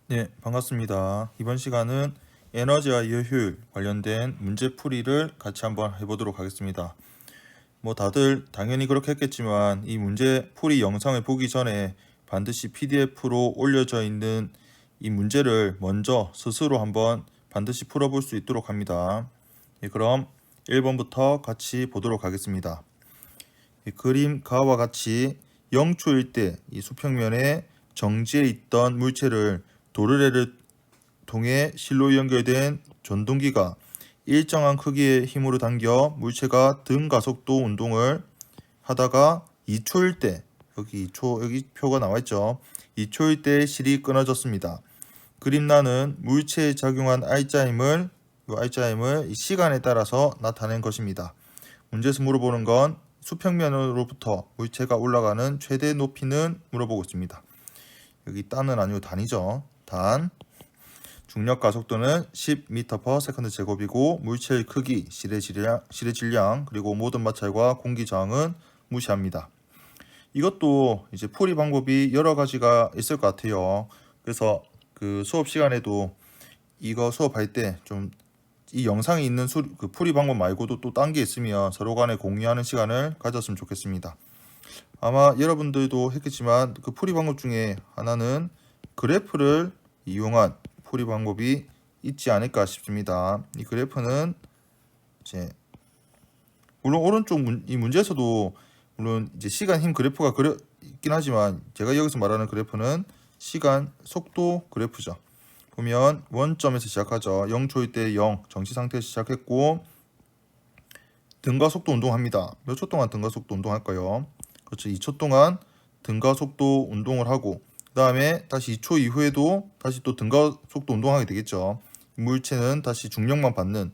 네, 반갑습니다. 이번 시간은 에너지와 여효율 관련된 문제풀이를 같이 한번 해보도록 하겠습니다. 뭐 다들 당연히 그렇게 했겠지만 이 문제풀이 영상을 보기 전에 반드시 PDF로 올려져 있는 이 문제를 먼저 스스로 한번 반드시 풀어볼 수 있도록 합니다. 예, 그럼 1번부터 같이 보도록 하겠습니다. 그림 가와 같이 0초일 때 이 수평면에 정지해 있던 물체를 도르래를 통해 실로 연결된 전동기가 일정한 크기의 힘으로 당겨 물체가 등 가속도 운동을 하다가 2초일 때, 여기 2초, 여기 표가 나와 있죠. 2초일 때 실이 끊어졌습니다. 그림란은 물체에 작용한 R자임을 이 시간에 따라서 나타낸 것입니다. 문제에서 물어보는 건 수평면으로부터 물체가 올라가는 최대 높이는 물어보고 있습니다. 여기 단은 아니고 단이죠. 단. 중력 가속도는 10m/s 제곱이고 물체의 크기, 실의 질량, 그리고 모든 마찰과 공기 저항은 무시합니다. 이것도 이제 풀이 방법이 여러 가지가 있을 것 같아요. 그래서 그 수업 시간에도 이거 수업할 때 좀 이 영상에 있는 그 풀이 방법 말고도 또 딴 게 있으면 서로 간에 공유하는 시간을 가졌으면 좋겠습니다. 아마 여러분들도 했겠지만 그 풀이 방법 중에 하나는 그래프를 이용한 풀이 방법이 있지 않을까 싶습니다. 이 그래프는 이제 물론 오른쪽 이 문제에서도 물론 이제 시간 힘 그래프가 있긴 하지만 제가 여기서 말하는 그래프는 시간 속도 그래프죠. 보면 원점에서 시작하죠. 0초일 때 0 정지 상태에서 시작했고 등가 속도 운동합니다. 몇 초 동안 등가 속도 운동할까요? 그렇죠. 2초 동안 등가 속도 운동을 하고 그 다음에 다시 2초 이후에도 다시 또 등가 속도 운동하게 되겠죠. 물체는 다시 중력만 받는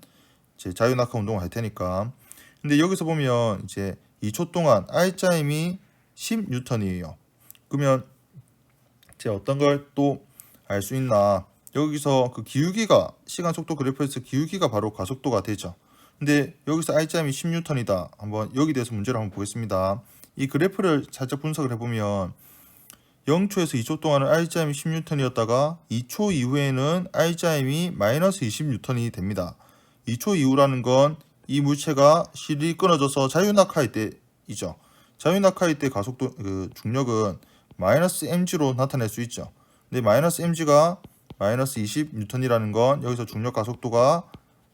이제 자유낙하 운동을 할 테니까. 근데 여기서 보면 이제 2초 동안 R자임이 10N이에요. 그러면 이제 어떤 걸 또 알 수 있나? 여기서 그 기울기가 시간 속도 그래프에서 기울기가 바로 가속도가 되죠. 근데 여기서 R자임이 10N이다. 한번 여기 대해서 문제를 한번 보겠습니다. 이 그래프를 살짝 분석을 해보면 0초에서 2초 동안은 R자임이 10N이었다가 2초 이후에는 R자임이 마이너스 20N이 됩니다. 2초 이후라는 건 이 물체가 실이 끊어져서 자유낙하할 때이죠. 자유낙하할 때 가속도 그 중력은 마이너스 mg로 나타낼 수 있죠. 근데 마이너스 mg가 마이너스 20N이라는 건 여기서 중력 가속도가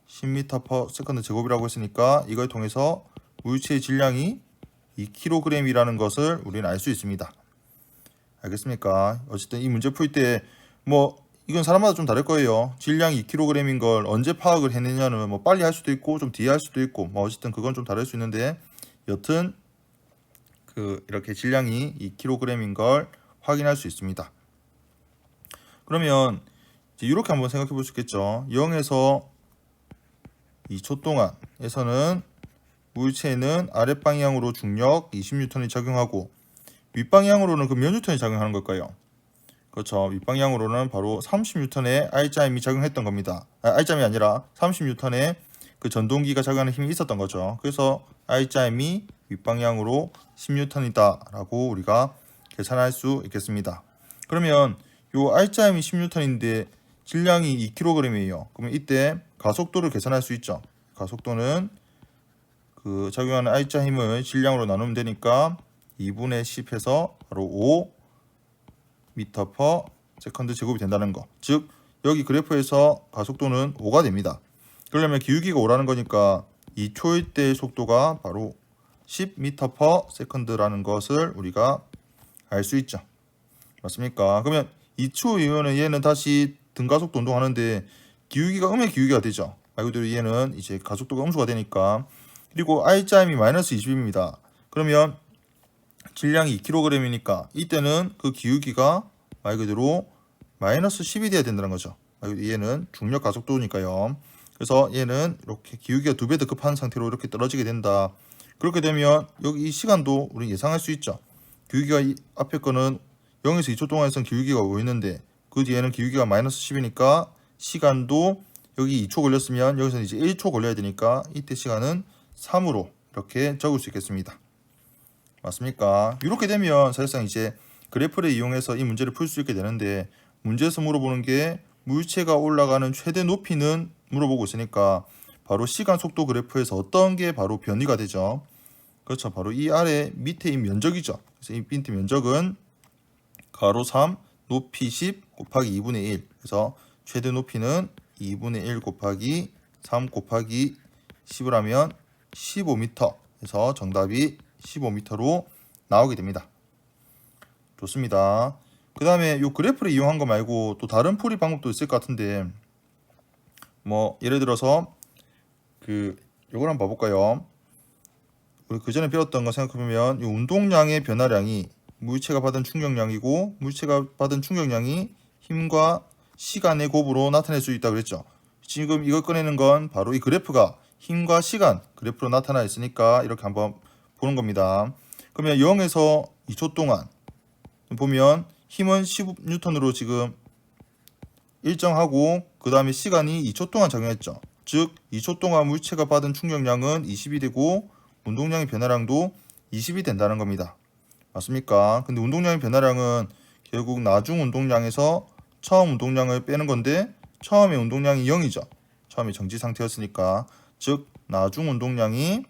10m/s 제곱이라고 했으니까 이걸 통해서 물체의 질량이 2kg이라는 것을 우리는 알 수 있습니다. 알겠습니까? 어쨌든 이 문제 풀 때 뭐 이건 사람마다 좀 다를 거예요. 질량이 2kg인 걸 언제 파악을 해내냐는 뭐 빨리 할 수도 있고 좀 뒤에 할 수도 있고 뭐 어쨌든 그건 좀 다를 수 있는데 여튼 그 이렇게 질량이 2kg인 걸 확인할 수 있습니다. 그러면 이제 이렇게 한번 생각해 볼 수 있겠죠. 0에서 2초 동안에서는 물체는 아랫방향으로 중력 20N이 작용하고 윗방향으로는 그 몇 N이 작용하는 걸까요? 그렇죠. 윗방향으로는 바로 30N의 R자임이 작용했던 겁니다. R자임이 아니라 30N의 그 전동기가 작용하는 힘이 있었던 거죠. 그래서 R자임이 윗방향으로 10N이다 라고 우리가 계산할 수 있겠습니다. 그러면 요 R자임이 10N인데 질량이 2kg이에요. 그러면 이때 가속도를 계산할 수 있죠. 가속도는 그 작용하는 R자 힘을 질량으로 나누면 되니까 2분의 10 해서 바로 5 m/s 제곱이 된다는 거. 즉 여기 그래프에서 가속도는 5가 됩니다. 그러려면 기울기가 5라는 거니까 2초일 때의 속도가 바로 10m/s라는 것을 우리가 알 수 있죠. 맞습니까? 그러면 2초 이후에는 얘는 다시 등가속도 운동하는데 기울기가 음의 기울기가 되죠. 말 그대로 얘는 이제 가속도가 음수가 되니까. 그리고 R자임이 마이너스 20입니다. 그러면 질량이 2kg이니까 이때는 그 기울기가 말 그대로 마이너스 10이 돼야 된다는 거죠. 얘는 중력 가속도니까요. 그래서 얘는 이렇게 기울기가 2배 더 급한 상태로 이렇게 떨어지게 된다. 그렇게 되면 여기 이 시간도 우리 예상할 수 있죠. 기울기가 앞에 거는 0에서 2초 동안에선 기울기가 5 있는데 그 뒤에는 기울기가 마이너스 10이니까 시간도 여기 2초 걸렸으면 여기서는 이제 1초 걸려야 되니까 이때 시간은 3으로 이렇게 적을 수 있겠습니다. 맞습니까? 이렇게 되면 사실상 이제 그래프를 이용해서 이 문제를 풀 수 있게 되는데 문제에서 물어보는 게 물체가 올라가는 최대 높이는 물어보고 있으니까 바로 시간 속도 그래프에서 어떤 게 바로 변이가 되죠. 그렇죠. 바로 이 아래 밑에 이 면적이죠. 그래서 이 밑에 면적은 가로 3 높이 10 곱하기 2분의 1. 그래서 최대 높이는 2분의 1 곱하기 3 곱하기 10을 하면 15m. 그래서 정답이 15m로 나오게 됩니다. 좋습니다. 그 다음에 이 그래프를 이용한 거 말고 또 다른 풀이 방법도 있을 것 같은데, 뭐 예를 들어서 요걸 한번 봐볼까요? 우리 그 전에 배웠던 거 생각해보면 이 운동량의 변화량이 물체가 받은 충격량이고, 물체가 받은 충격량이 힘과 시간의 곱으로 나타낼 수 있다고 그랬죠. 지금 이걸 꺼내는 건 바로 이 그래프가 힘과 시간 그래프로 나타나 있으니까 이렇게 한번 보는 겁니다. 그러면 0에서 2초 동안 보면 힘은 15N으로 지금 일정하고, 그 다음에 시간이 2초 동안 작용했죠. 즉 2초 동안 물체가 받은 충격량은 20이 되고 운동량의 변화량도 20이 된다는 겁니다. 맞습니까? 근데 운동량의 변화량은 결국 나중 운동량에서 처음 운동량을 빼는 건데, 처음에 운동량이 0이죠. 처음에 정지 상태였으니까. 즉 나중 운동량이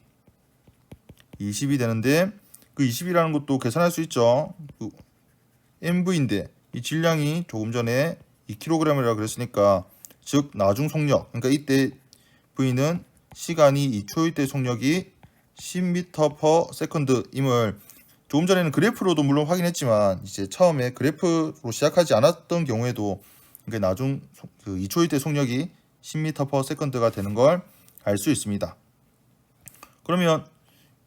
20이 되는데, 그 20이라는 것도 계산할 수 있죠. MV인데 이 질량이 조금 전에 2kg이라고 그랬으니까, 즉 나중 속력, 그러니까 이때 V는 시간이 2초일 때 속력이 10m/s 임을 조금 전에는 그래프로도 물론 확인했지만, 이제 처음에 그래프로 시작하지 않았던 경우에도 그러니까 나중 2초일 때 속력이 10m/s가 되는 걸 알 수 있습니다. 그러면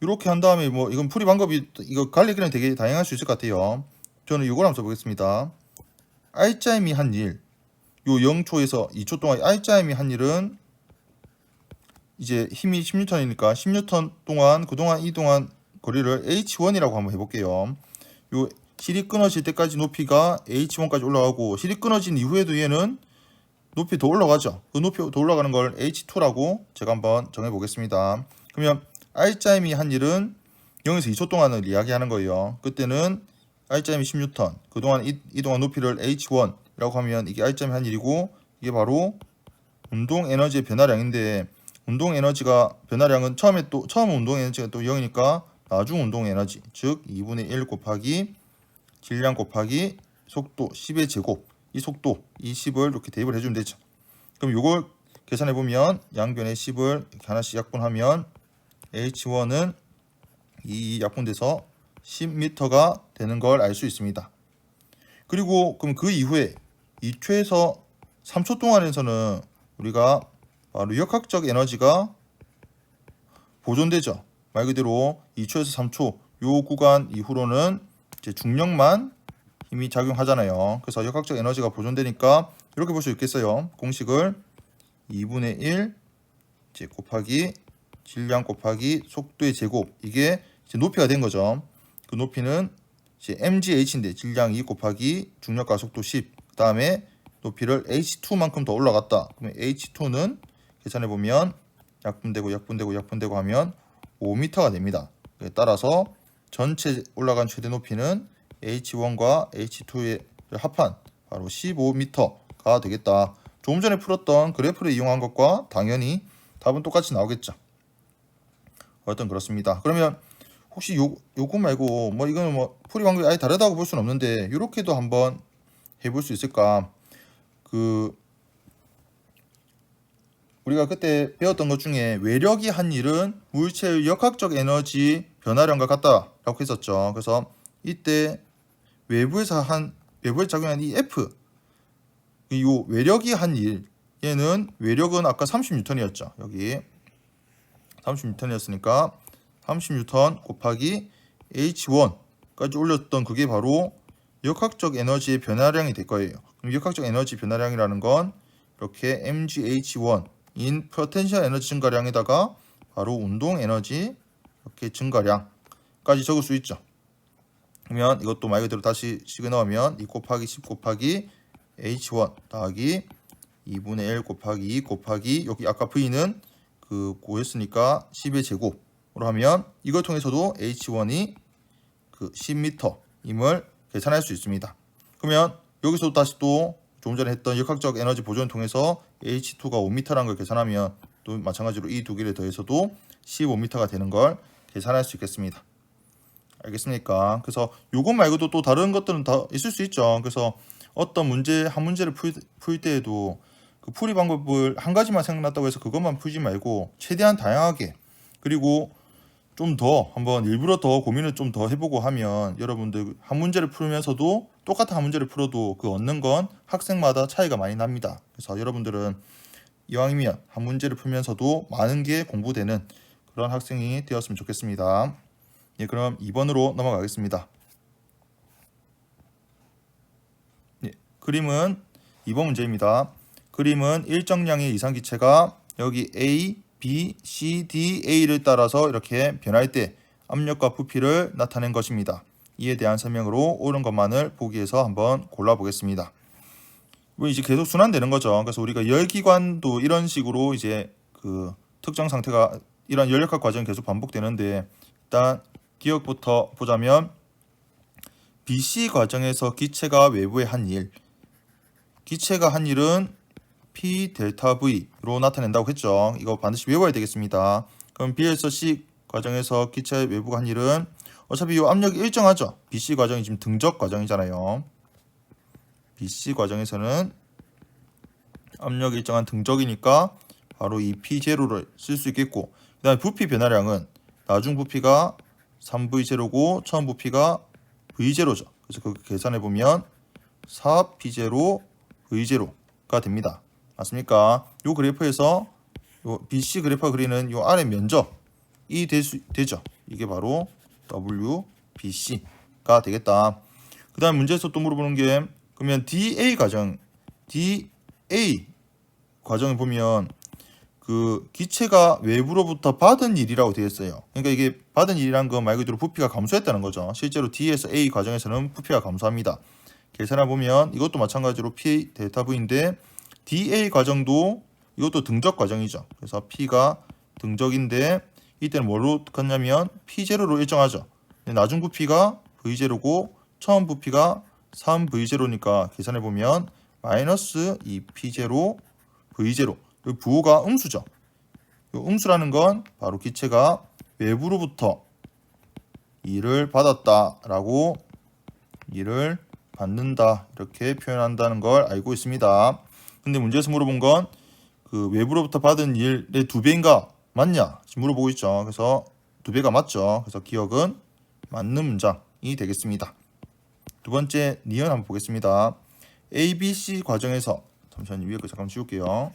이렇게 한 다음에 뭐 이건 풀이 방법이 이거 관리기는 되게 다양할 수 있을 것 같아요. 저는 이걸 한번 써보겠습니다. R자임이 한 일, 요 0초에서 2초 동안 R자임이 한 일은 이제 힘이 10N이니까 10N 동안 그동안 이동한 거리를 H1이라고 한번 해볼게요. 요 실이 끊어질 때까지 높이가 H1까지 올라가고, 실이 끊어진 이후에도 얘는 높이 더 올라가죠. 그 높이 더 올라가는 걸 H2라고 제가 한번 정해보겠습니다. 그러면 R자임이 한 일은 0에서 2초 동안을 이야기하는 거예요. 그때는 R자임이 10N, 그동안 이동한 높이를 H1이라고 하면 이게 R자임이 한 일이고, 이게 바로 운동 에너지의 변화량인데, 운동 에너지가 변화량은 처음 운동 에너지가 또 0이니까 나중 운동 에너지, 즉 2분의 1 곱하기 질량 곱하기 속도 10의 제곱, 이 속도 이 10을 이렇게 대입을 해주면 되죠. 그럼 이걸 계산해 보면 양변에 10을 이렇게 하나씩 약분하면 H1은 이 약분돼서 10m가 되는 걸 알 수 있습니다. 그리고 그럼 그 이후에 2초에서 3초 동안에서는 우리가 바로 역학적 에너지가 보존되죠. 말 그대로 2초에서 3초 요 구간 이후로는 이제 중력만 힘이 작용하잖아요. 그래서 역학적 에너지가 보존되니까 이렇게 볼 수 있겠어요. 공식을 2분의 1 이제 곱하기 질량 곱하기 속도의 제곱, 이게 이제 높이가 된 거죠. 그 높이는 이제 mgh인데 질량 2 곱하기 중력과 속도 10, 그 다음에 높이를 h2만큼 더 올라갔다. 그러면 h2는 계산해 보면 약분되고 하면 5m가 됩니다. 따라서 전체 올라간 최대 높이는 h1과 h2의 합한 바로 15m가 되겠다. 조금 전에 풀었던 그래프를 이용한 것과 당연히 답은 똑같이 나오겠죠. 어쨌든 그렇습니다. 그러면 혹시 요거 말고 뭐 이거는 뭐 풀이 방법이 아예 다르다고 볼 수는 없는데, 이렇게도 한번 해볼 수 있을까? 우리가 그때 배웠던 것 중에 외력이 한 일은 물체의 역학적 에너지 변화량과 같다라고 했었죠. 그래서 이때 외부에서 작용한 이 F, 이 외력이 한 일, 얘는 외력은 아까 30N이었죠. 여기 30N이었으니까 30N 곱하기 H1까지 올렸던 그게 바로 역학적 에너지의 변화량이 될 거예요. 그럼 역학적 에너지 변화량이라는 건 이렇게 mgh1인 포텐셜 에너지 증가량에다가 바로 운동 에너지 이렇게 증가량까지 적을 수 있죠. 그러면 이것도 말 그대로 다시 식을 넣으면 2 곱하기 10 곱하기 h1 더하기 2분의 1 곱하기 2 곱하기 여기 아까 v는 그 고였으니까 10의 제곱으로 하면 이걸 통해서도 h1이 그 10m임을 계산할 수 있습니다. 그러면 여기서 다시 또 조금 전에 했던 역학적 에너지 보존을 통해서 H2가 5m라는 걸 계산하면 또 마찬가지로 이 두 개를 더해서도 15m가 되는 걸 계산할 수 있겠습니다. 알겠습니까? 그래서 요것 말고도 또 다른 것들은 다 있을 수 있죠. 그래서 어떤 문제 한 문제를 풀 때에도 그 풀이 방법을 한 가지만 생각났다고 해서 그것만 풀지 말고 최대한 다양하게, 그리고 좀 더 한번 일부러 더 고민을 좀 더 해보고 하면 여러분들 한 문제를 풀면서도 똑같은 한 문제를 풀어도 그 얻는 건 학생마다 차이가 많이 납니다. 그래서 여러분들은 이왕이면 한 문제를 풀면서도 많은 게 공부되는 그런 학생이 되었으면 좋겠습니다. 예, 그럼 2번으로 넘어가겠습니다. 예, 그림은 2번 문제입니다. 그림은 일정량의 이상기체가 여기 A, B, C, D, A를 따라서 이렇게 변할 때 압력과 부피를 나타낸 것입니다. 이에 대한 설명으로 옳은 것만을 보기에서 한번 골라보겠습니다. 이제 계속 순환되는 거죠. 그래서 우리가 열기관도 이런 식으로 이제 그 특정 상태가 이런 열역학 과정이 계속 반복되는데, 일단 기억부터 보자면 BC 과정에서 기체가 외부에 한 일, 기체가 한 일은 P 델타 V로 나타낸다고 했죠. 이거 반드시 외워야 되겠습니다. 그럼 B에서 C 과정에서 기체 외부가 한 일은 어차피 이 압력이 일정하죠. BC 과정이 지금 등적 과정이잖아요. BC 과정에서는 압력이 일정한 등적이니까 바로 이 P0를 쓸 수 있겠고, 그 다음에 부피 변화량은 나중 부피가 3V0고 처음 부피가 V0죠. 그래서 그 계산해보면 4P0 V0가 됩니다. 맞습니까? 요 그래프에서 요 BC 그래프가 그리는 요 아래 면적이 되죠. 이게 바로 WBC가 되겠다. 그 다음 문제에서 또 물어보는 게, 그러면 DA 과정을 보면 그 기체가 외부로부터 받은 일이라고 되어 있어요. 그러니까 이게 받은 일이란 건 말 그대로 부피가 감소했다는 거죠. 실제로 D에서 A 과정에서는 부피가 감소합니다. 계산해 보면 이것도 마찬가지로 P 델타 V인데 DA 과정도 이것도 등적 과정이죠. 그래서 P가 등적인데 이때는 뭐로 갔냐면 P0로 일정하죠. 나중 부피가 V0고 처음 부피가 3V0니까 계산해 보면 마이너스 2P0 V0. 부호가 음수죠. 음수라는 건 바로 기체가 외부로부터 일을 받았다라고, 일을 받는다 이렇게 표현한다는 걸 알고 있습니다. 근데 문제에서 물어본 건 그 외부로부터 받은 일의 2배인가 맞냐 지금 물어보고 있죠. 그래서 2배가 맞죠. 그래서 기억은 맞는 문장이 되겠습니다. 두 번째 니은 한번 보겠습니다. ABC 과정에서, 잠시만요, 위에 거 잠깐 지울게요.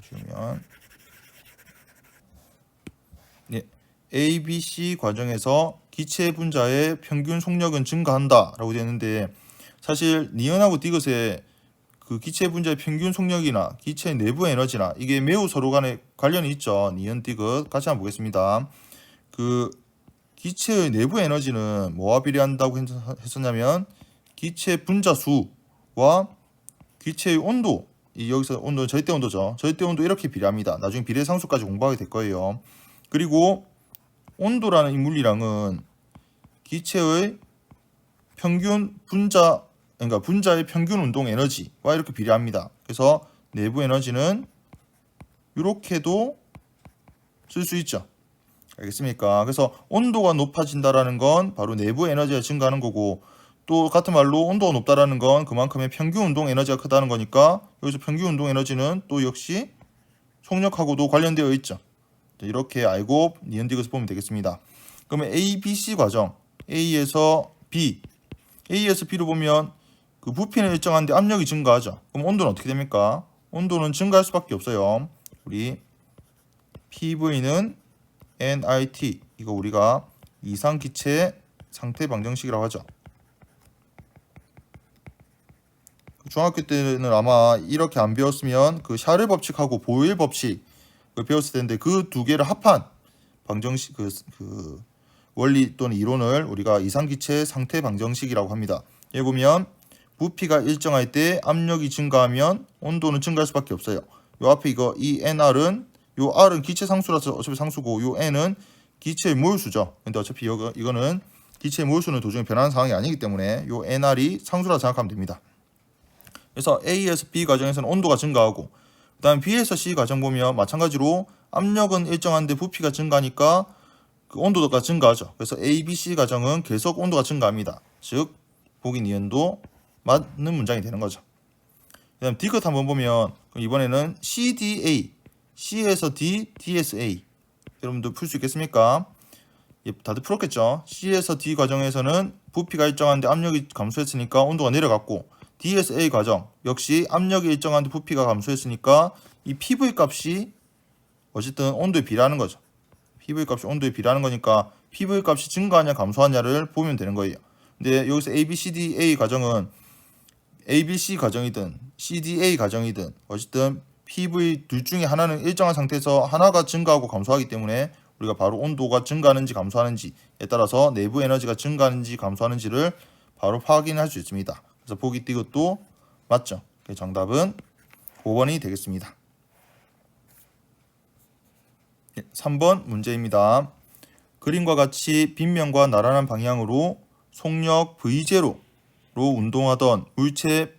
지우면 네, ABC 과정에서 기체 분자의 평균 속력은 증가한다 라고 되어 있는데, 사실 니은하고 디귿의 그 기체 분자의 평균 속력이나 기체 내부 에너지나 이게 매우 서로 간에 관련이 있죠. 니은 디귿 같이 한번 보겠습니다. 그 기체의 내부 에너지는 뭐와 비례한다고 했었냐면 기체 분자 수와 기체의 온도, 여기서 온도는 절대 온도죠. 절대 온도 이렇게 비례합니다. 나중에 비례상수까지 공부하게 될 거예요. 그리고 온도라는 이 물리량은 기체의 평균 분자, 그러니까 분자의 평균 운동 에너지와 이렇게 비례합니다. 그래서 내부 에너지는 이렇게도 쓸 수 있죠. 알겠습니까? 그래서 온도가 높아진다라는 건 바로 내부 에너지가 증가하는 거고, 또 같은 말로 온도가 높다라는 건 그만큼의 평균 운동 에너지가 크다는 거니까 여기서 평균 운동 에너지는 또 역시 속력하고도 관련되어 있죠. 이렇게 알고 니은 디귿을 보면 되겠습니다. 그러면 A, B, C 과정, A에서 B로 보면 그 부피는 일정한데 압력이 증가하죠. 그럼 온도는 어떻게 됩니까? 온도는 증가할 수밖에 없어요. 우리 PV는 NRT, 이거 우리가 이상기체 상태 방정식이라고 하죠. 중학교 때는 아마 이렇게 안 배웠으면 그 샤를 법칙하고 보일 법칙을 배웠을 텐데 그 두 개를 합한 방정식, 그 원리 또는 이론을 우리가 이상기체 상태 방정식이라고 합니다. 여기 보면 부피가 일정할 때 압력이 증가하면 온도는 증가할 수밖에 없어요. 요 앞에 이거 이 NR은, 요 R은 기체 상수라서 어차피 상수고, 요 N은 기체의 모유수죠. 근데 어차피 이거는 기체의 모유수는 도중에 변하는 상황이 아니기 때문에 요 NR이 상수라 생각하면 됩니다. 그래서 A에서 B 과정에서는 온도가 증가하고, 그 다음에 B에서 C 과정 보면 마찬가지로 압력은 일정한데 부피가 증가하니까 그 온도가 증가하죠. 그래서 A, B, C 과정은 계속 온도가 증가합니다. 즉 보기 니은도 맞는 문장이 되는 거죠. 그 다음 D컷 한번 보면 이번에는 CDA, C에서 D, D에서 A. 여러분들 풀 수 있겠습니까? 예, 다들 풀었겠죠? C에서 D 과정에서는 부피가 일정한데 압력이 감소했으니까 온도가 내려갔고, D에서 A 과정 역시 압력이 일정한데 부피가 감소했으니까 이 PV 값이 어쨌든 온도에 비례하는 거죠. PV 값이 온도에 비례하는 거니까 PV 값이 증가하냐 감소하냐를 보면 되는 거예요. 근데 여기서 A, B, C, D, A 과정은 A, B, C 과정이든 C, D, A 과정이든 어쨌든 PV 둘 중에 하나는 일정한 상태에서 하나가 증가하고 감소하기 때문에 우리가 바로 온도가 증가하는지 감소하는지에 따라서 내부 에너지가 증가하는지 감소하는지를 바로 확인할 수 있습니다. 그래서 보기 띄것도 맞죠. 정답은 5번이 되겠습니다. 3번 문제입니다. 그림과 같이 빗면과 나란한 방향으로 속력 V0로 운동하던 물체의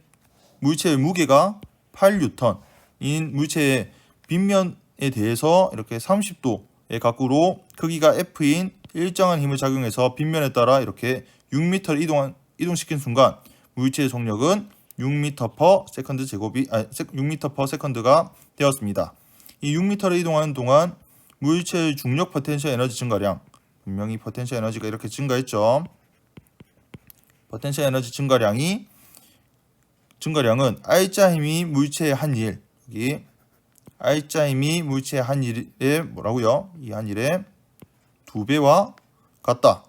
무게가 8N인 물체의 빗면에 대해서 이렇게 30도의 각으로 크기가 F인 일정한 힘을 작용해서 빗면에 따라 이렇게 6m를 이동시킨 순간 물체의 속력은 6m/s가 되었습니다. 이 6m를 이동하는 동안 물체의 중력 포텐셜 에너지 증가량, 분명히 포텐셜 에너지가 이렇게 증가했죠. 포텐셜 에너지 증가량은 R자 힘이 물체의 한 일, 여기 R자 힘이 물체의 한 일에 뭐라고요? 이 한 일의 2배와 같다.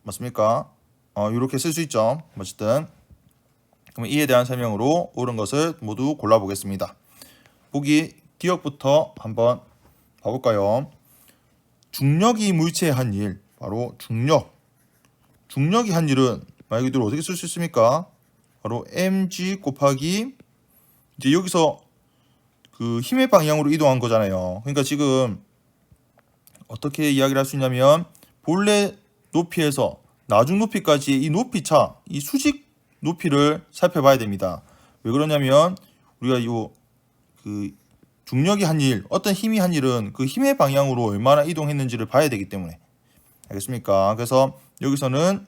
맞습니까? 이렇게 쓸 수 있죠. 어쨌든 그럼 이에 대한 설명으로 옳은 것을 모두 골라보겠습니다. 보기 기억부터 한번 봐볼까요? 중력이 물체의 한 일, 바로 중력이 한 일은 말 그대로 어떻게 쓸 수 있습니까? 바로 mg 곱하기 이제 여기서 그 힘의 방향으로 이동한 거잖아요. 그러니까 지금 어떻게 이야기를 할 수 있냐면 본래 높이에서 나중 높이까지 이 높이차, 이 수직 높이를 살펴봐야 됩니다. 왜 그러냐면 우리가 그 중력이 한 일, 어떤 힘이 한 일은 그 힘의 방향으로 얼마나 이동했는지를 봐야 되기 때문에. 알겠습니까? 그래서 여기서는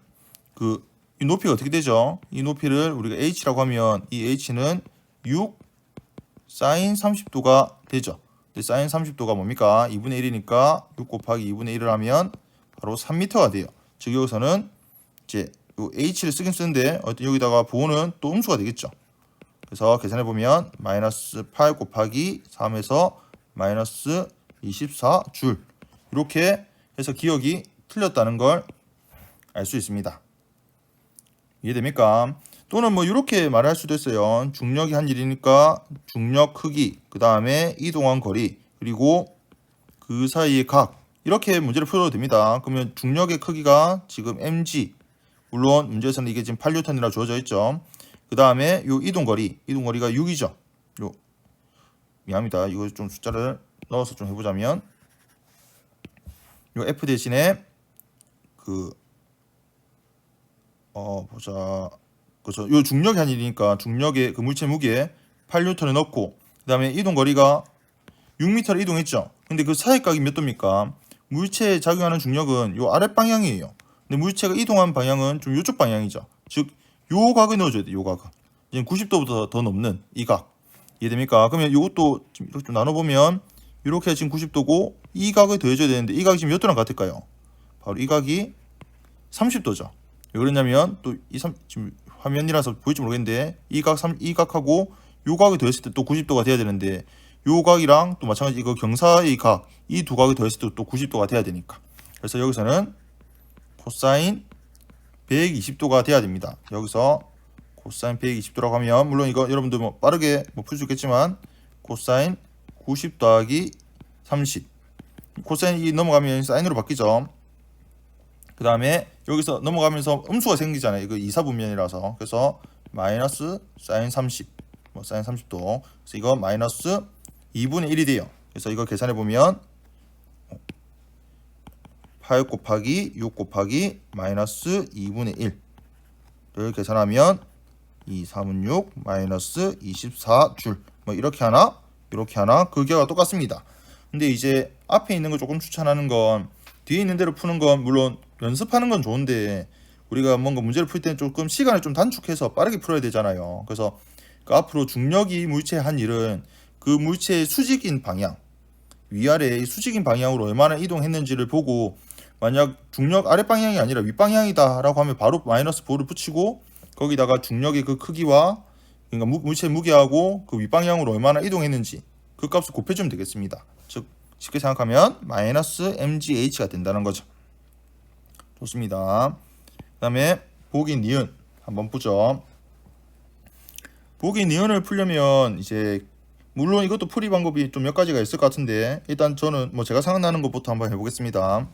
이 높이가 어떻게 되죠? 이 높이를 우리가 h라고 하면 이 h는 6 sin 30도가 되죠. 근데 sin 30도가 뭡니까? 2분의 1이니까 6 곱하기 2분의 1을 하면 바로 3m가 돼요. 즉 여기서는 이제 요 h를 쓰긴 쓰는데 여기다가 보호는 또 음수가 되겠죠. 그래서 계산해 보면 마이너스 8 곱하기 3에서 마이너스 24줄, 이렇게 해서 기억이 틀렸다는 걸 알 수 있습니다. 이해됩니까? 또는 뭐 이렇게 말할 수도 있어요. 중력이 한 일이니까 중력 크기, 그 다음에 이동한 거리, 그리고 그 사이의 각, 이렇게 문제를 풀어도 됩니다. 그러면 중력의 크기가 지금 mg, 물론 문제에서는 이게 지금 8N이라 주어져 있죠. 그 다음에 요 이동거리가 6이죠. 미안합니다. 이거 좀 숫자를 넣어서 좀 해보자면 요 F 대신에 그래서 요 중력이 한 일이니까 중력의 그 물체 무게 8N을 넣고, 그 다음에 이동거리가 6m를 이동했죠. 근데 그 사이각이 몇 도입니까? 물체에 작용하는 중력은 요 아랫방향이에요. 근데 물체가 이동한 방향은 좀 요쪽 방향이죠. 즉 요 각을 넣어줘야 돼. 요 각을 지금 90도보다 더 넘는 이 각. 이해됩니까? 그러면 요것도 이렇게 좀 나눠보면 이렇게 지금 90도고 이 각을 더해줘야 되는데 이 각이 지금 몇 도랑 같을까요? 바로 이 각이 30도죠. 왜 그러냐면 또 지금 화면이라서 보일지 모르겠는데 이 각하고 요 각을 더했을 때 또 90도가 돼야 되는데 요 각이랑 또 마찬가지 이거 경사의 각, 이 두 각을 더했을 때 또 90도가 돼야 되니까. 그래서 여기서는 코사인 120도가 돼야 됩니다. 여기서 코사인 120도라고 하면 물론 이거 여러분들 뭐 빠르게 풀 수 있겠지만 코사인 90 더하기 30, 코사인이 넘어가면 사인으로 바뀌죠. 그 다음에 여기서 넘어가면서 음수가 생기잖아요. 이거 이사분면이라서. 그래서 마이너스 사인 30, 사인 30도. 그래서 이거 마이너스 2분의 1이 돼요. 그래서 이거 계산해 보면 8 곱하기 6 곱하기 마이너스 2분의 1를 계산하면 2, 3은 6 마이너스 24줄. 뭐 이렇게 하나 이렇게 하나 그 결과가 똑같습니다. 근데 이제 앞에 있는 거 조금 추천하는 건 뒤에 있는 대로 푸는 건 물론 연습하는 건 좋은데 우리가 뭔가 문제를 풀 때는 조금 시간을 좀 단축해서 빠르게 풀어야 되잖아요. 그래서 그 앞으로 중력이 물체에 한 일은 그 물체의 수직인 방향 위아래의 수직인 방향으로 얼마나 이동했는지를 보고 만약 중력 아래 방향이 아니라 윗 방향이다 라고 하면 바로 마이너스 4를 붙이고 거기다가 중력의 그 크기와 그러니까 물체의 무게하고 그 윗방향으로 얼마나 이동했는지 그 값을 곱해주면 되겠습니다. 즉 쉽게 생각하면 마이너스 mgh가 된다는 거죠. 좋습니다. 그 다음에 보기 니은 한번 보죠. 보기 니은을 풀려면 이제 물론 이것도 풀이 방법이 좀 몇 가지가 있을 것 같은데 일단 저는 뭐 제가 생각나는 것부터 한번 해보겠습니다.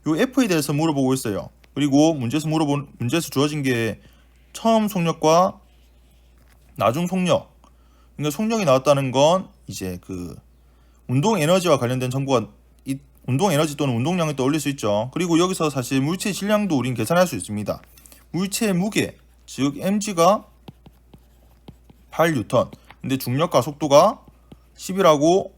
요 f에 대해서 물어보고 있어요. 그리고 문제에서 주어진 게 처음 속력과 나중 속력. 그러니까 속력이 나왔다는 건 이제 그 운동 에너지와 관련된 정보가 운동 에너지 또는 운동량을 떠올릴 수 있죠. 그리고 여기서 사실 물체의 질량도 우린 계산할 수 있습니다. 물체의 무게, 즉 mg가 8N. 근데 중력과 속도가 10이라고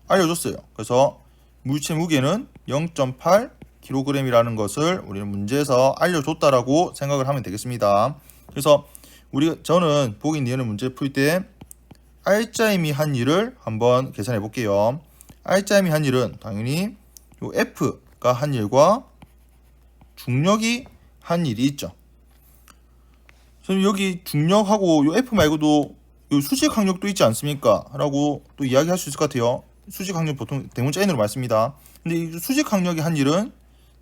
알려줬어요. 그래서 물체 무게는 0.8kg이라는 것을 우리는 문제에서 알려줬다라고 생각을 하면 되겠습니다. 그래서 저는 보기 니은을 문제 풀 때 R자임이 한 일을 한번 계산해 볼게요. R자임이 한 일은 당연히 요 F가 한 일과 중력이 한 일이 있죠. 그럼 여기 중력하고 요 F 말고도 요 수직 항력도 있지 않습니까? 라고 또 이야기할 수 있을 것 같아요. 수직 항력 보통 대문자 n으로 많습니다. 근데 이 수직 항력의 한 일은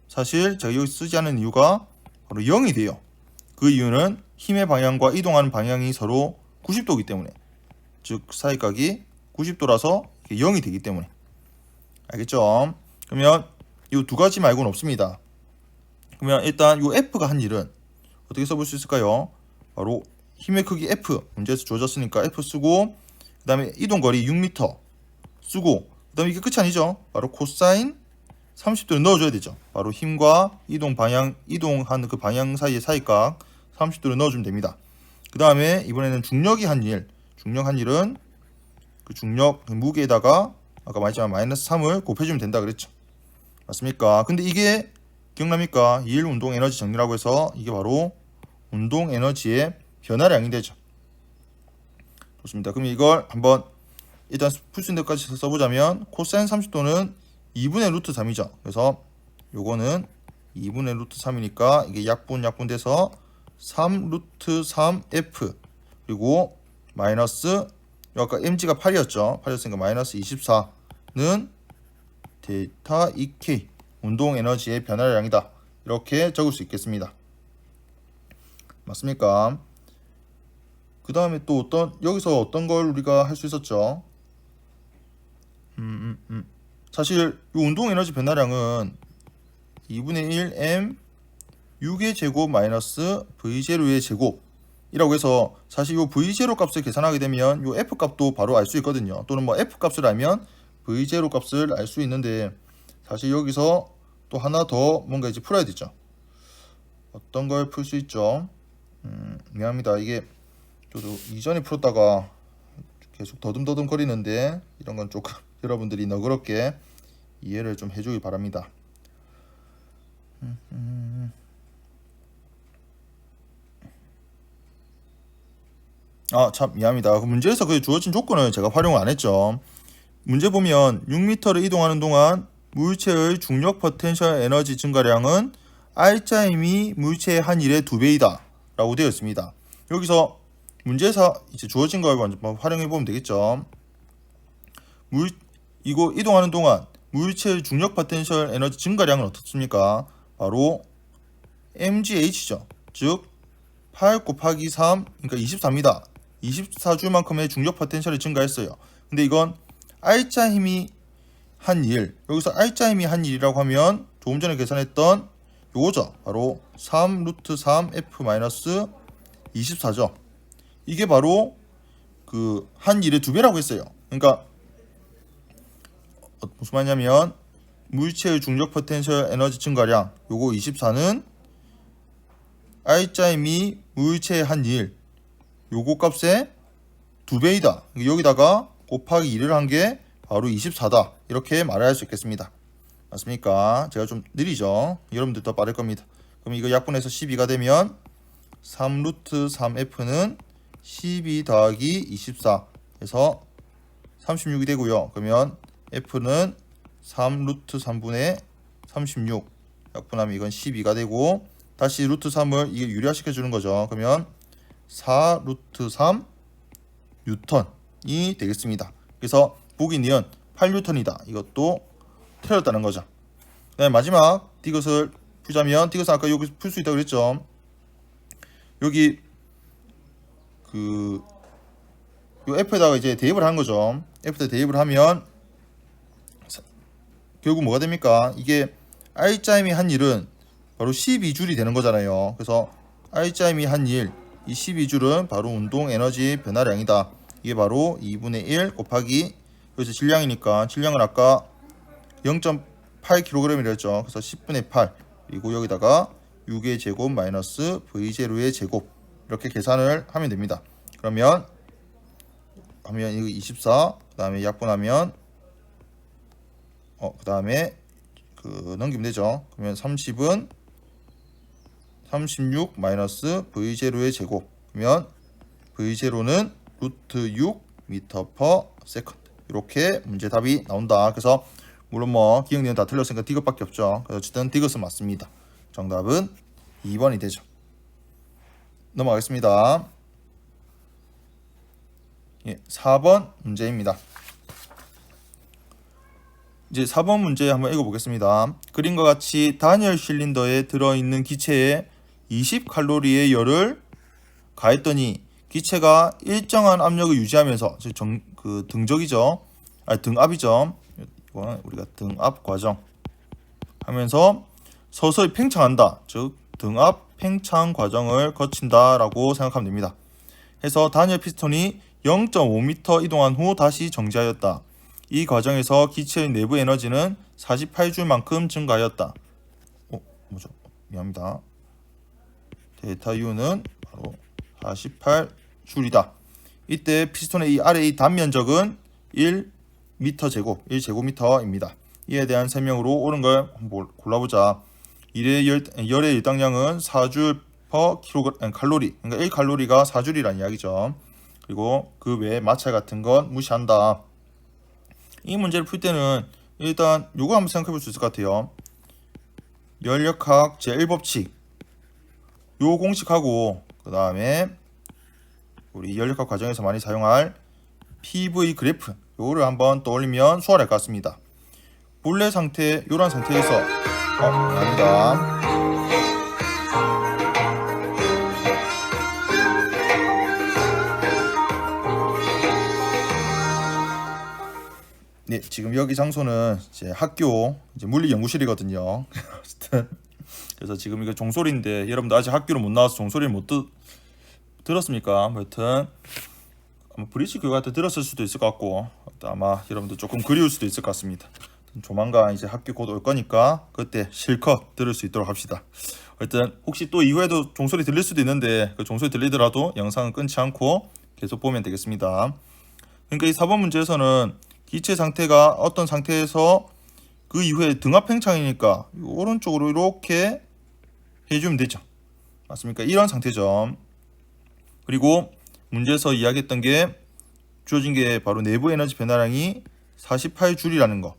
사실 제가 여기 쓰지 않은 이유가 바로 0이 돼요. 그 이유는 힘의 방향과 이동하는 방향이 서로 90도이기 때문에, 즉 사이각이 90도라서 0이 되기 때문에. 알겠죠? 그러면 이 두 가지 말고는 없습니다. 그러면 일단 이 F가 한 일은 어떻게 써볼 수 있을까요? 바로 힘의 크기 F, 문제에서 주어졌으니까 F 쓰고 그 다음에 이동거리 6m 쓰고 그 다음에 이게 끝이 아니죠. 바로 코사인 30도를 넣어줘야 되죠. 바로 힘과 이동하는 그 방향 사이의 사이각 30도를 넣어주면 됩니다. 그 다음에 이번에는 중력이 한 일, 중력 한 일은 그 중력 무게에다가 아까 말했지만 마이너스 3을 곱해주면 된다 그랬죠. 맞습니까? 근데 이게 기억납니까? 2일 운동 에너지 정리라고 해서 이게 바로 운동 에너지의 변화량이 되죠. 좋습니다. 그럼 이걸 한번 일단 풀 수 있는 데까지 써보자면 코사인 30도는 2분의 루트 3이죠. 그래서 요거는 2분의 루트 3이니까 이게 약분 돼서 3 루트 3f 그리고 마이너스 아까 mg가 8이었죠. 8이었으니까 마이너스 24는 데이터 2k 운동 에너지의 변화량이다. 이렇게 적을 수 있겠습니다. 맞습니까? 그 다음에 또 여기서 어떤 걸 우리가 할 수 있었죠? 사실 이 운동 에너지 변화량은 2분의 1 m 6의 제곱 마이너스 v0의 제곱이라고 해서 사실 이 v0 값을 계산하게 되면 이 f 값도 바로 알 수 있거든요. 또는 뭐 f 값을 알면 v0 값을 알 수 있는데 사실 여기서 또 하나 더 뭔가 이제 풀어야 되죠. 어떤 걸 풀 수 있죠? 미안합니다. 이게 저도 이전에 풀었다가 계속 더듬더듬 거리는데 이런 건 조금 여러분들이 너그럽게 이해를 좀 해주길 바랍니다. 참 미안합니다. 그 문제에서 그 주어진 조건을 제가 활용을 안 했죠. 문제 보면 6m를 이동하는 동안 물체의 중력 포텐셜 에너지 증가량은 R자임이 물체의 한 일의 2배이다 라고 되어 있습니다. 여기서 문제에서 이제 주어진 걸 먼저 활용해 보면 되겠죠. 이거 이동하는 동안 물체의 중력 포텐셜 에너지 증가량은 어떻습니까? 바로 mgh죠. 즉 8 곱하기 3 그러니까 24입니다. 24줄만큼의 중력 포텐셜이 증가했어요. 근데 이건 R자 힘이 한 일, 여기서 R자 힘이 한 일이라고 하면 조금 전에 계산했던 요거죠. 바로 3 루트 3 F 마이너스 24죠. 이게 바로 그 한 일의 2배라고 했어요. 그러니까 무슨 말이냐면 물체의 중력 포텐셜 에너지 증가량 요거 24는 R자 힘이 물체의 한 일, 요거 값의 2배이다. 여기다가 곱하기 2를 한 게 바로 24다. 이렇게 말을 할 수 있겠습니다. 맞습니까? 제가 좀 느리죠? 여러분들 더 빠를 겁니다. 그럼 이거 약분해서 12가 되면 3 루트 3f는 12 더하기 24 해서 36이 되고요. 그러면 f는 3 루트 3분의 36 약분하면 이건 12가 되고, 다시 루트 3을 이게 유리화시켜 주는 거죠. 그러면 4 루트 3 뉴턴이 되겠습니다. 그래서 보기 니은 8뉴턴이다. 이것도 틀렸다는 거죠. 그다음에 마지막 디귿을 풀자면, 디귿은 아까 여기 풀 수 있다고 그랬죠. 여기 요 F에다가 이제 대입을 하는 거죠. F에다 대입을 하면 결국 뭐가 됩니까? 이게 R자임이 한 일은 바로 12줄이 되는 거잖아요. 그래서 R자임이 한 일, 이 12줄은 바로 운동 에너지 변화량이다. 이게 바로 2분의 1 곱하기, 여기서 질량이니까 질량은 아까 0.8kg이라 했죠. 그래서 10분의 8, 그리고 여기다가 6의 제곱 마이너스 V0의 제곱, 이렇게 계산을 하면 됩니다. 그러면 이거 24, 그 다음에 약분하면 그 다음에 넘기면 되죠. 그러면 30은 36 마이너스 V0의 제곱, 그러면 V0는 루트 6 미터 퍼 세컨드. 이렇게 문제 답이 나온다. 그래서 물론 뭐 기억니은 다 틀렸으니까 디귿밖에 없죠. 그래서 어쨌든 디귿은 맞습니다. 정답은 2번이 되죠. 넘어가겠습니다. 4번 문제입니다. 이제 4번 문제 한번 읽어보겠습니다. 그림과 같이 단열 실린더에 들어있는 기체에 20칼로리의 열을 가했더니 기체가 일정한 압력을 유지하면서 등적이죠. 등압이죠. 이건 우리가 등압 과정 하면서 서서히 팽창한다. 즉 등압 팽창 과정을 거친다라고 생각하면 됩니다. 해서 단열 피스톤이 0.5m 이동한 후 다시 정지하였다. 이 과정에서 기체의 내부 에너지는 48줄만큼 증가하였다. 미안합니다. 데이터 U는 바로 48줄이다. 이때 피스톤의 이 아래 이 단면적은 1m 제곱, 1제곱미터입니다. 이에 대한 설명으로 옳은 걸 한번 골라보자. 열의 일당량은 4줄 per 칼로리, 그러니까 1칼로리가 4줄이라는 이야기죠. 그리고 그 외에 마찰 같은 건 무시한다. 이 문제를 풀 때는 일단 요거 한번 생각해 볼 수 있을 것 같아요. 열역학 제1법칙 요 공식하고, 그 다음에 우리 열역학 과정에서 많이 사용할 PV 그래프 요거를 한번 떠올리면 수월할 것 같습니다. 본래 상태, 요런 상태에서 미안합니다. 네, 지금 여기 장소는 제 학교 물리 연구실이거든요. 그래서 지금 이거 종소리인데 여러분들 아직 학교를 못 나와서 종소리를 못 들었습니까? 하여튼 아마 브릿지 교과 때 들었을 수도 있을 것 같고, 아마 여러분들 조금 그리울 수도 있을 것 같습니다. 조만간 이제 학교 곧 올 거니까 그때 실컷 들을 수 있도록 합시다. 하여튼 혹시 또 이후에도 종소리 들릴 수도 있는데 그 종소리 들리더라도 영상은 끊지 않고 계속 보면 되겠습니다. 그러니까 이 4번 문제에서는 기체 상태가 어떤 상태에서 그 이후에 등압 팽창이니까 오른쪽으로 이렇게 해주면 되죠. 맞습니까? 이런 상태죠. 그리고 문제에서 이야기했던 게 주어진 게 바로 내부 에너지 변화량이 48줄이라는 거.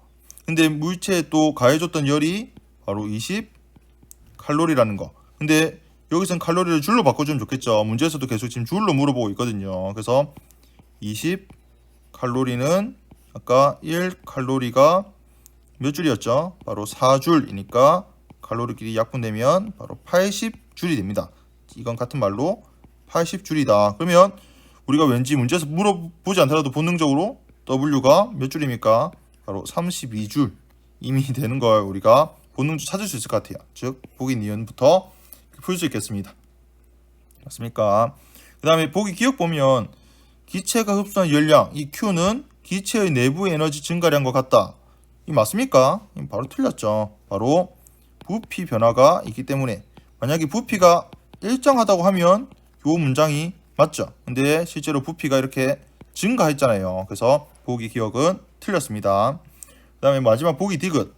근데 물체에 또 가해줬던 열이 바로 20칼로리라는 거. 근데 여기선 칼로리를 줄로 바꿔주면 좋겠죠. 문제에서도 계속 지금 줄로 물어보고 있거든요. 그래서 20칼로리는 아까 1칼로리가 몇 줄이었죠? 바로 4줄이니까 칼로리끼리 약분되면 바로 80줄이 됩니다. 이건 같은 말로 80줄이다. 그러면 우리가 왠지 문제에서 물어보지 않더라도 본능적으로 W가 몇 줄입니까? 바로 32줄 이미 되는 걸 우리가 본능적으로 찾을 수 있을 것 같아요. 즉 보기 니은부터 풀 수 있겠습니다. 맞습니까? 그 다음에 보기 기억 보면 기체가 흡수한 열량, 이 Q는 기체의 내부 에너지 증가량과 같다. 이 맞습니까? 바로 틀렸죠. 바로 부피 변화가 있기 때문에, 만약에 부피가 일정하다고 하면 이 문장이 맞죠? 근데 실제로 부피가 이렇게 증가했잖아요. 그래서 보기 기억은 틀렸습니다. 그 다음에 마지막 보기 디귿.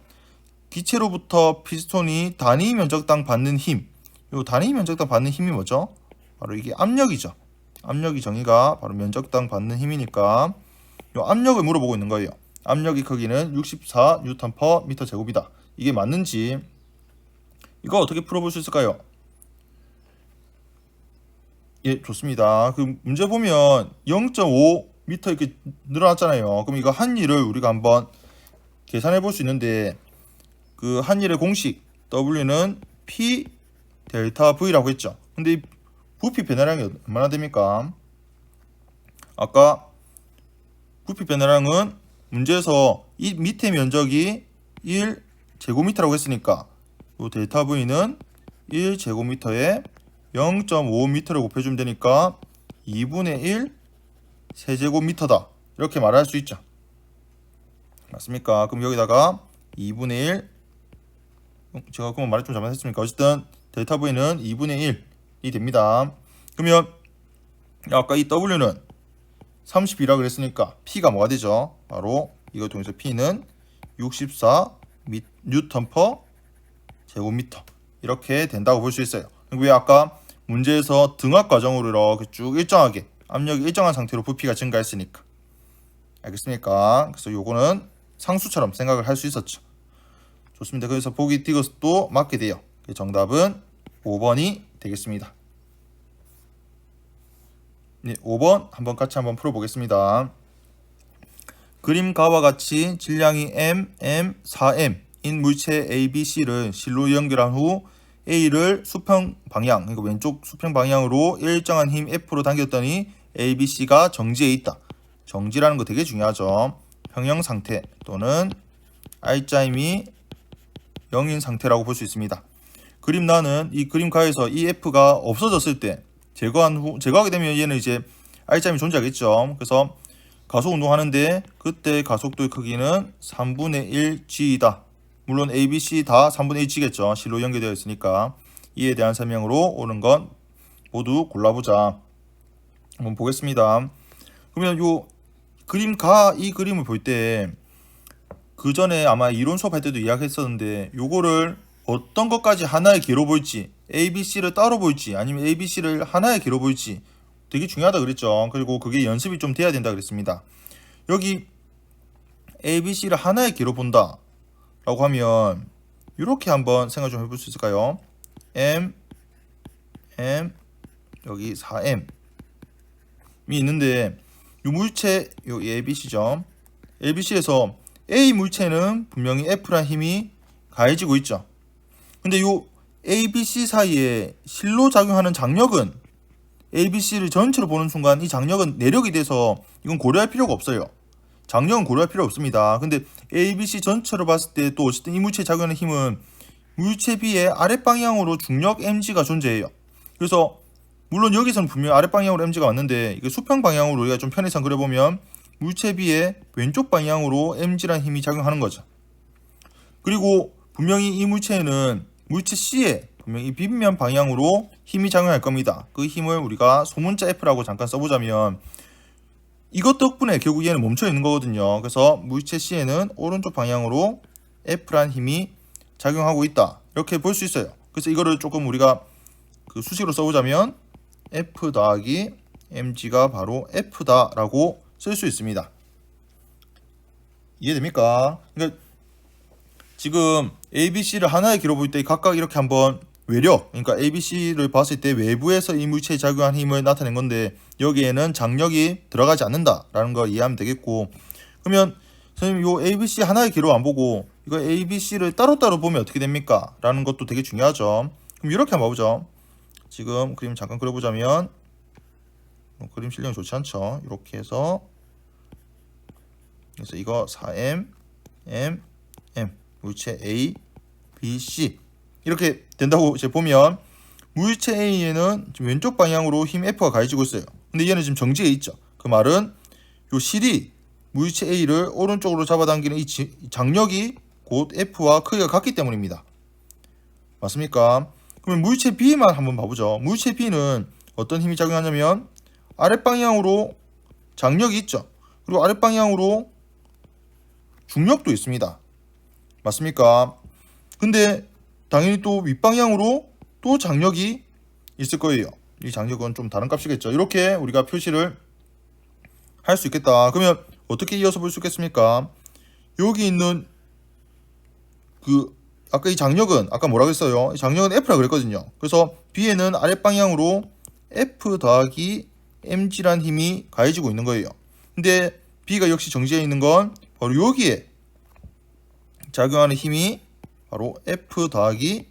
기체로부터 피스톤이 단위 면적당 받는 힘. 요 단위 면적당 받는 힘이 뭐죠? 바로 이게 압력이죠. 압력이 정의가 바로 면적당 받는 힘이니까 요 압력을 물어보고 있는 거예요. 압력의 크기는 64 뉴턴 퍼 미터 제곱이다. 이게 맞는지 이거 어떻게 풀어볼 수 있을까요? 예, 좋습니다. 그 문제 보면 0.5 미터 이렇게 늘어났잖아요. 그럼 이거 한일을 우리가 한번 계산해 볼 수 있는데 그 한일의 공식 W는 P 델타 V라고 했죠. 근데 이 부피 변화량이 얼마나 됩니까? 아까 부피 변화량은 문제에서 이 밑에 면적이 1제곱미터라고 했으니까 이 델타 V는 1제곱미터에 0.5m를 곱해주면 되니까 2분의 1 세제곱미터다. 이렇게 말할 수 있죠. 맞습니까? 그럼 여기다가 2분의 1 제가 그럼 말을 좀 잘못했습니까? 어쨌든 델타 V는 2분의 1이 됩니다. 그러면 아까 이 W는 32라 그랬으니까 P가 뭐가 되죠? 바로 이거 통해서 P는 64 뉴턴 퍼 제곱미터 이렇게 된다고 볼 수 있어요. 왜 아까 문제에서 등압 과정으로 이렇게 쭉 일정하게 압력이 일정한 상태로 부피가 증가했으니까. 알겠습니까? 그래서 요거는 상수처럼 생각을 할 수 있었죠. 좋습니다. 그래서 보기 디귿도 맞게 돼요. 정답은 5번이 되겠습니다. 네, 5번 같이 한번 풀어보겠습니다. 그림가와 같이 질량이 m, 4m인 물체 A, B, C를 실로 연결한 후 A를 수평 방향, 그러니까 왼쪽 수평 방향으로 일정한 힘 F로 당겼더니 A, B, C가 정지해 있다. 정지라는 거 되게 중요하죠. 평형 상태 또는 R자임이 0인 상태라고 볼 수 있습니다. 그림란은 이 그림가에서 이 F가 없어졌을 때 제거하게 되면 얘는 이제 R자임이 존재하겠죠. 그래서 가속 운동하는데 그때 가속도의 크기는 3분의 1 G이다. 물론 A, B, C 다 3분의 1 G겠죠. 실로 연결되어 있으니까. 이에 대한 설명으로 옳은 건 모두 골라보자. 한번 보겠습니다. 그러면 요 이 그림을 볼 때 그 전에 아마 이론 수업할 때도 이야기했었는데 요거를 어떤 것까지 하나의 개로 볼지 A, B, C를 따로 볼지 아니면 A, B, C를 하나의 개로 볼지 되게 중요하다 그랬죠. 그리고 그게 연습이 좀 돼야 된다 그랬습니다. 여기 A, B, C를 하나의 개로 본다 라고 하면 이렇게 한번 생각 좀 해볼 수 있을까요? M, 여기 4M이 있는데 이 물체 여기 A, B, C죠. A, B, C에서 A 물체는 분명히 F란 힘이 가해지고 있죠. 근데 요 A, B, C 사이에 실로 작용하는 장력은 A, B, C를 전체로 보는 순간 이 장력은 내력이 돼서 이건 고려할 필요가 없어요. 장력은 고려할 필요 없습니다. 근데 A, B, C 전체로 봤을 때 또 어쨌든 이 물체에 작용하는 힘은 물체 B의 아랫방향으로 중력 mg가 존재해요. 그래서 물론 여기서는 분명히 아랫방향으로 mg가 왔는데 이게 수평 방향으로 우리가 좀 편의상 그려보면 물체 B의 왼쪽 방향으로 mg라는 힘이 작용하는 거죠. 그리고 분명히 이 물체에는 물체 C에 분명히 빗면 방향으로 힘이 작용할 겁니다. 그 힘을 우리가 소문자 F라고 잠깐 써보자면 이것 덕분에 결국 얘는 멈춰 있는 거거든요. 그래서 물체 C에는 오른쪽 방향으로 F란 힘이 작용하고 있다. 이렇게 볼 수 있어요. 그래서 이거를 조금 우리가 그 수식으로 써보자면 F 더하기 mg가 바로 F다 라고 쓸 수 있습니다. 이해됩니까? 그러니까 지금 A, B, C를 하나의 기로 볼 때 각각 이렇게 한번 외력, 그러니까 A, B, C를 봤을 때 외부에서 이 물체에 작용한 힘을 나타낸 건데 여기에는 장력이 들어가지 않는다라는 걸 이해하면 되겠고, 그러면 선생님 요 A, B, C 하나의 기로 안 보고 이거 A, B, C를 따로따로 보면 어떻게 됩니까? 라는 것도 되게 중요하죠. 그럼 이렇게 한번 봐보죠. 지금 그림 잠깐 그려보자면 그림 실력이 좋지 않죠. 이렇게 해서 그래서 이거 4M, M, 물체 A, B, C 이렇게 된다고 이제 보면 물체 A에는 지금 왼쪽 방향으로 힘 F가 가해지고 있어요. 근데 얘는 지금 정지해 있죠. 그 말은 요 실이 물체 A를 오른쪽으로 잡아당기는 이 장력이 곧 F와 크기가 같기 때문입니다. 맞습니까? 그러면 물체 B만 한번 봐보죠. 물체 B는 어떤 힘이 작용하냐면 아랫방향으로 장력이 있죠. 그리고 아랫방향으로 중력도 있습니다. 맞습니까? 근데 당연히 또 윗방향으로 또 장력이 있을 거예요. 이 장력은 좀 다른 값이겠죠. 이렇게 우리가 표시를 할 수 있겠다. 그러면 어떻게 이어서 볼 수 있겠습니까? 여기 있는 아까 이 장력은 아까 뭐라고 했어요? 이 장력은 F라고 그랬거든요. 그래서 B에는 아랫방향으로 F 더하기 mg란 힘이 가해지고 있는 거예요. 근데 B가 역시 정지해 있는 건 바로 여기에 작용하는 힘이 바로 F 더하기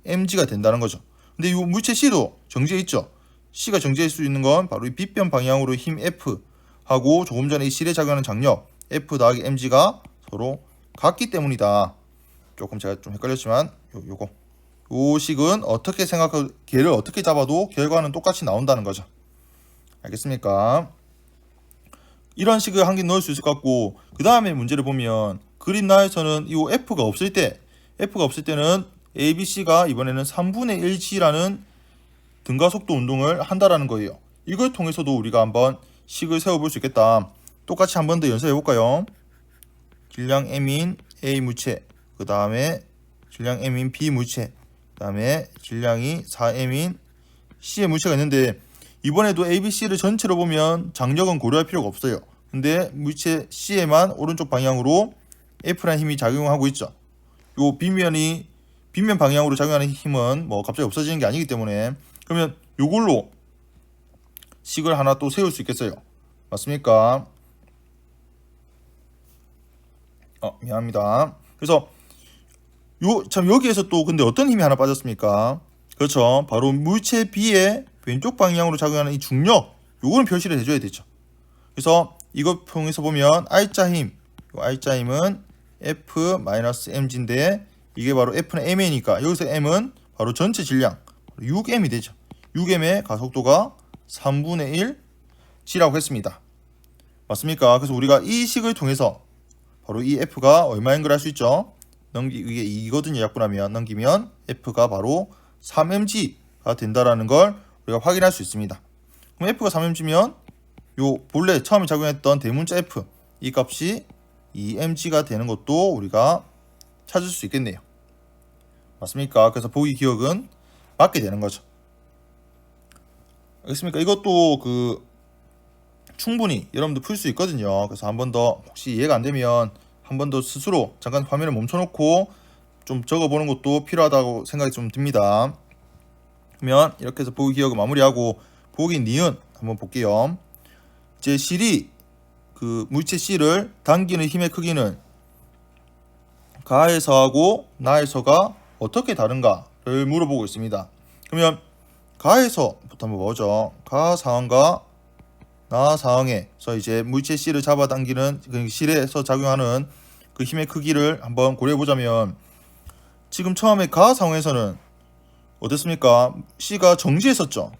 mg가 된다는 거죠. 근데 이 물체 C도 정지해 있죠. C가 정지할 수 있는 건 바로 이 빗변 방향으로 힘 F 하고 조금 전에 이 C에 작용하는 장력 F 더하기 mg가 서로 같기 때문이다. 조금 제가 좀 헷갈렸지만 요 식은 어떻게 생각하고 걔를 어떻게 잡아도 결과는 똑같이 나온다는 거죠. 알겠습니까? 이런 식을 한 개 넣을 수 있을 것 같고, 그 다음에 문제를 보면 그림 나에서는 이 F가 없을 때는 ABC가 이번에는 3분의 1g라는 등가속도 운동을 한다라는 거예요. 이걸 통해서도 우리가 한번 식을 세워볼 수 있겠다. 똑같이 한 번 더 연습해 볼까요? 질량 M인 A 무체, 그 다음에 질량 M인 B 무체, 그 다음에 질량이 4M인 C의 무체가 있는데, 이번에도 ABC를 전체로 보면 장력은 고려할 필요가 없어요. 근데 물체 C에만 오른쪽 방향으로 F라는 힘이 작용하고 있죠. 요 빗면 방향으로 작용하는 힘은 뭐 갑자기 없어지는 게 아니기 때문에, 그러면 요걸로 식을 하나 또 세울 수 있겠어요. 맞습니까? 미안합니다. 그래서 여기에서 또 근데 어떤 힘이 하나 빠졌습니까? 그렇죠. 바로 물체 B의 왼쪽 방향으로 작용하는 이 중력, 요거는 표시를 해줘야 되죠. 그래서 이것 통해서 보면 R자 힘, R자 힘은 F-mg인데 이게 바로 F는 m이니까 여기서 m은 바로 전체 질량 6m이 되죠. 6m의 가속도가 3분의 1 g라고 했습니다. 맞습니까? 그래서 우리가 이 식을 통해서 바로 이 F가 얼마인 걸 알 수 있죠. 이게 2거든요. 약분하면 넘기면 F가 바로 3mg가 된다라는 걸 우리가 확인할 수 있습니다. 그럼 F가 3mg면 요 본래 처음에 작용했던 대문자 F 이 값이 2mg가 되는 것도 우리가 찾을 수 있겠네요. 맞습니까? 그래서 보기 기억은 맞게 되는 거죠. 알겠습니까? 이것도 충분히 여러분들 풀 수 있거든요. 그래서 한 번 더 혹시 이해가 안 되면 한 번 더 스스로 잠깐 화면을 멈춰놓고 좀 적어보는 것도 필요하다고 생각이 좀 듭니다. 그러면 이렇게 해서 보기 기억을 마무리하고 보기 니은 한번 볼게요. 이제 실이 물체 C를 당기는 힘의 크기는 가에서하고 나에서가 어떻게 다른가를 물어보고 있습니다. 그러면 가에서부터 한번 보죠. 가 상황과 나 상황에서 이제 물체 C를 잡아당기는 그 실에서 작용하는 그 힘의 크기를 한번 고려해 보자면, 지금 처음에 가 상황에서는 어땠습니까? C가 정지했었죠.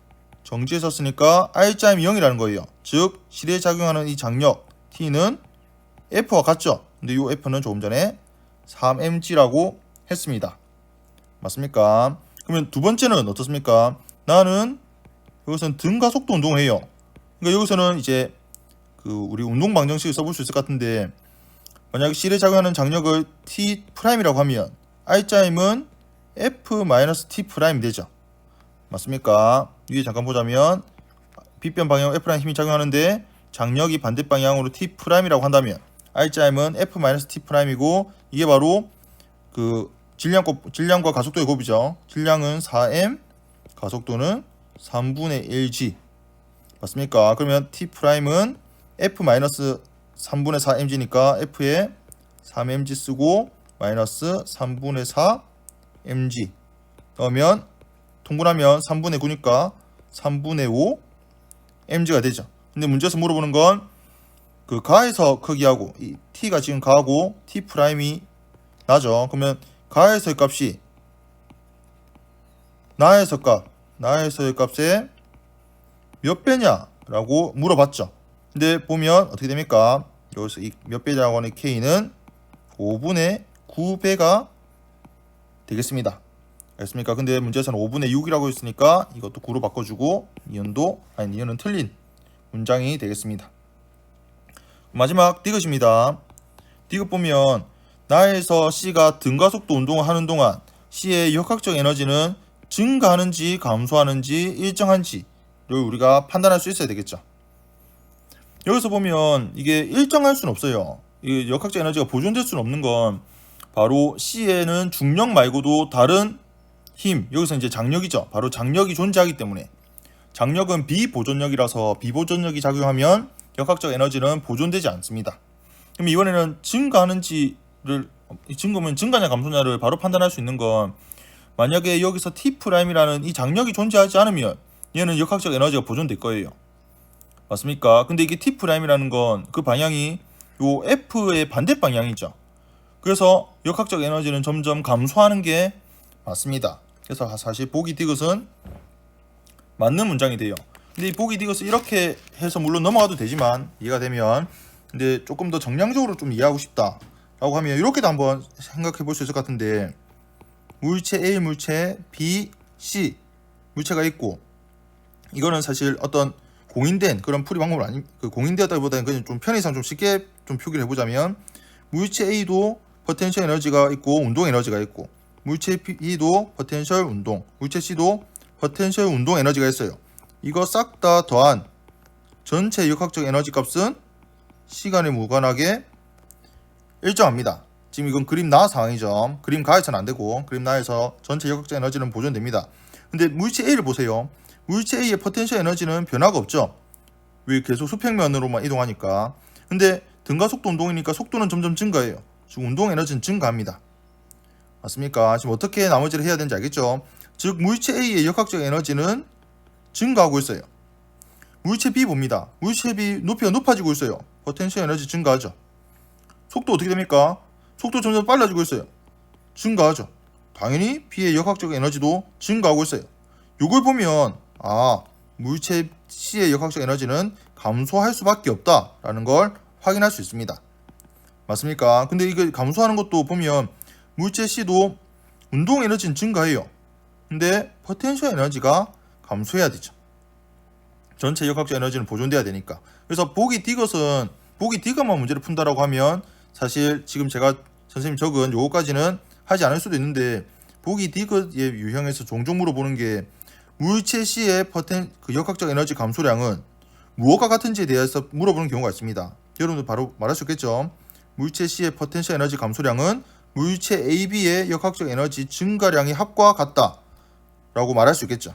정지했었으니까 R자임이 0이라는 거예요. 즉 실에 작용하는 이 장력 T는 F와 같죠. 근데 이 F는 조금 전에 3mg라고 했습니다. 맞습니까? 그러면 두 번째는 어떻습니까? 나는 여기서는 등가속도 운동을 해요. 그러니까 여기서는 이제 우리 운동 방정식을 써볼 수 있을 것 같은데, 만약 실에 작용하는 장력을 T'이라고 하면 R자임은 F-T' 되죠. 맞습니까? 위에 잠깐 보자면 빗변 방향 F라는 힘이 작용하는데 장력이 반대 방향으로 T'이라고 한다면 R자임은 F-T'이고 이게 바로 질량과 가속도의 곱이죠. 질량은 4m, 가속도는 3분의 1g. 맞습니까? 그러면 T'은 F-3분의 4mg니까 F에 3mg 쓰고 마이너스 3분의 4mg 넣으면 통분하면 3분의 9니까 3분의 5 mg가 되죠. 근데 문제에서 물어보는 건 가에서 크기하고 이 t가 지금 가하고 T'이 나죠. 그러면 가에서의 값이 나에서의 값에 몇 배냐라고 물어봤죠. 근데 보면 어떻게 됩니까? 여기서 이 몇 배냐고 하는 k는 5분의 9배가 되겠습니다. 알겠습니까? 근데 문제에서는 5분의 6이라고 했으니까 이것도 9로 바꿔주고 니은은 틀린 문장이 되겠습니다. 마지막 디귿입니다. 디귿 보면 나에서 C가 등가 속도 운동을 하는 동안 C의 역학적 에너지는 증가하는지 감소하는지 일정한지를 우리가 판단할 수 있어야 되겠죠. 여기서 보면 이게 일정할 수는 없어요. 이 역학적 에너지가 보존될 수는 없는 건 바로 C에는 중력 말고도 다른 힘, 여기서 이제 장력이죠. 바로 장력이 존재하기 때문에 장력은 비보존력이라서 비보존력이 작용하면 역학적 에너지는 보존되지 않습니다. 그럼 이번에는 증가냐 감소냐를 바로 판단할 수 있는 건 만약에 여기서 T'이라는 이 장력이 존재하지 않으면 얘는 역학적 에너지가 보존될 거예요. 맞습니까? 근데 이게 T'이라는 건 그 방향이 요 F의 반대 방향이죠. 그래서 역학적 에너지는 점점 감소하는 게 맞습니다. 그래서 사실 보기 디귿은 맞는 문장이 돼요. 근데 이 보기 디귿을 이렇게 해서 물론 넘어가도 되지만 이해가 되면, 근데 조금 더 정량적으로 좀 이해하고 싶다 라고 하면 이렇게도 한번 생각해 볼 수 있을 것 같은데, 물체 A, 물체 B, C 물체가 있고, 이거는 사실 어떤 공인된 그런 풀이 방법은 아니, 공인되었다기보다는 그냥 좀 편의상 좀 쉽게 좀 표기를 해보자면, 물체 A도 포텐셜 에너지가 있고 운동 에너지가 있고, 물체 B도 포텐셜 운동, 물체 C도 포텐셜 운동 에너지가 있어요. 이거 싹 다 더한 전체 역학적 에너지 값은 시간에 무관하게 일정합니다. 지금 이건 그림 나 상황이죠. 그림 가에서는 안 되고, 그림 나에서 전체 역학적 에너지는 보존됩니다. 근데 물체 A를 보세요. 물체 A의 포텐셜 에너지는 변화가 없죠. 왜? 계속 수평면으로만 이동하니까. 근데 등가 속도 운동이니까 속도는 점점 증가해요. 즉 운동 에너지는 증가합니다. 맞습니까? 지금 어떻게 나머지를 해야 되는지 알겠죠? 즉 물체 A의 역학적 에너지는 증가하고 있어요. 물체 B 봅니다. 물체 B 높이가 높아지고 있어요. 포텐셜 에너지 증가하죠. 속도 어떻게 됩니까? 속도 점점 빨라지고 있어요. 증가하죠. 당연히 B의 역학적 에너지도 증가하고 있어요. 이걸 보면 물체 C의 역학적 에너지는 감소할 수밖에 없다라는 걸 확인할 수 있습니다. 맞습니까? 근데 이거 감소하는 것도 보면 물체 C도 운동 에너지는 증가해요. 근데 포텐셜 에너지가 감소해야 되죠. 전체 역학적 에너지는 보존돼야 되니까. 그래서 보기 디귿만 문제를 푼다라고 하면 사실 지금 제가 선생님 적은 요거까지는 하지 않을 수도 있는데, 보기 디귿의 유형에서 종종 물어보는 게 물체 C의 그 역학적 에너지 감소량은 무엇과 같은지에 대해서 물어보는 경우가 있습니다. 여러분들 바로 말할 수 있겠죠. 물체 C의 포텐셜 에너지 감소량은 물체 AB의 역학적 에너지 증가량의 합과 같다 라고 말할 수 있겠죠.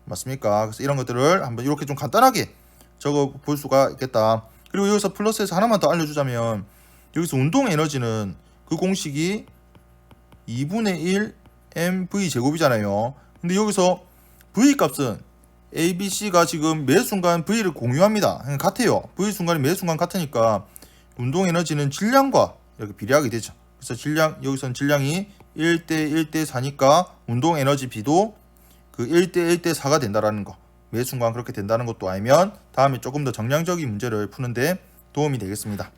맞습니까? 그래서 이런 것들을 한번 이렇게 좀 간단하게 적어 볼 수가 있겠다. 그리고 여기서 플러스에서 하나만 더 알려주자면, 여기서 운동 에너지는 그 공식이 2분의 1 mv 제곱이잖아요. 근데 여기서 v 값은 a, b, c가 지금 매 순간 v를 공유합니다. 같아요. v 순간이 매 순간 같으니까 운동 에너지는 질량과 이렇게 비례하게 되죠. 그래서 여기서는 질량이 1대 1대 4니까 운동 에너지 b도 그 1대 1대 4가 된다라는 거, 매 순간 그렇게 된다는 것도 알면 다음에 조금 더 정량적인 문제를 푸는데 도움이 되겠습니다.